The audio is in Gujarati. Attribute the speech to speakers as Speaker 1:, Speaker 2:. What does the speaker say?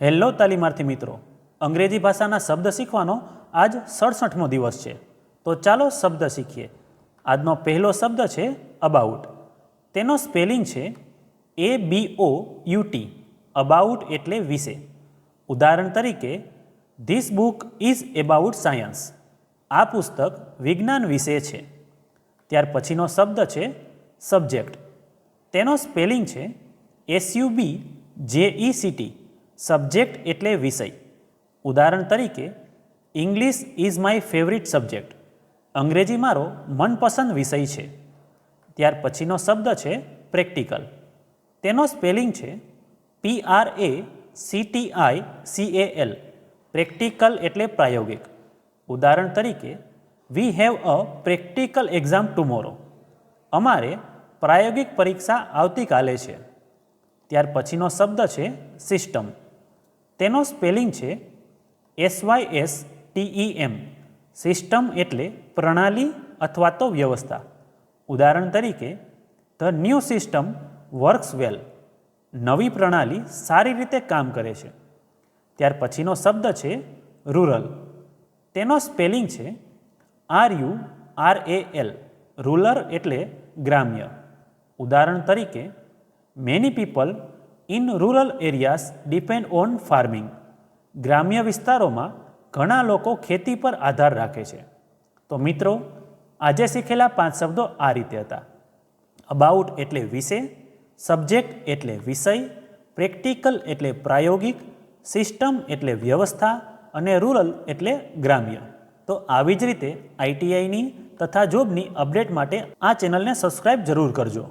Speaker 1: હેલો તાલીમાર્થી મિત્રો, અંગ્રેજી ભાષાના શબ્દ શીખવાનો આજ 67મો દિવસ છે. તો ચાલો શબ્દ શીખીએ. આજનો પહેલો શબ્દ છે અબાઉટ. તેનો સ્પેલિંગ છે ABOUT. અબાઉટ એટલે વિશે. ઉદાહરણ તરીકે, this book is about science. આ પુસ્તક વિજ્ઞાન વિશે છે. ત્યાર પછીનો શબ્દ છે સબ્જેક્ટ. તેનો સ્પેલિંગ છે SUBJECT. સબ્જેક્ટ એટલે વિષય. ઉદાહરણ તરીકે, English is my favourite subject. અંગ્રેજી મારો મનપસંદ વિષય છે. ત્યાર પછીનો શબ્દ છે પ્રેક્ટિકલ. તેનો સ્પેલિંગ છે PRACTICAL. પ્રેક્ટિકલ એટલે પ્રાયોગિક. ઉદાહરણ તરીકે, we have a practical exam tomorrow. અમારે પ્રાયોગિક પરીક્ષા આવતીકાલે છે. ત્યાર પછીનો શબ્દ છે સિસ્ટમ. તેનો સ્પેલિંગ છે SYSTEM. સિસ્ટમ એટલે પ્રણાલી અથવા તો વ્યવસ્થા. ઉદાહરણ તરીકે, ધ ન્યૂ સિસ્ટમ વર્ક્સ વેલ. નવી પ્રણાલી સારી રીતે કામ કરે છે. ત્યાર પછીનો શબ્દ છે રૂરલ. તેનો સ્પેલિંગ છે RURAL. રૂરલ એટલે ગ્રામ્ય. ઉદાહરણ તરીકે, many people in rural areas depend on farming. ગ્રામ્ય વિસ્તારોમાં ઘણા લોકો ખેતી પર આધાર રાખે છે. તો મિત્રો, આજે શીખેલા 5 શબ્દો આ રીતે હતા. અબાઉટ એટલે વિશે, સબ્જેક્ટ એટલે વિષય, પ્રેક્ટિકલ એટલે પ્રાયોગિક, સિસ્ટમ એટલે વ્યવસ્થા અને રૂરલ એટલે ગ્રામ્ય. તો આવી જ રીતે ITIની તથા જોબની અપડેટ માટે આ ચેનલને સબસ્ક્રાઈબ જરૂર કરજો.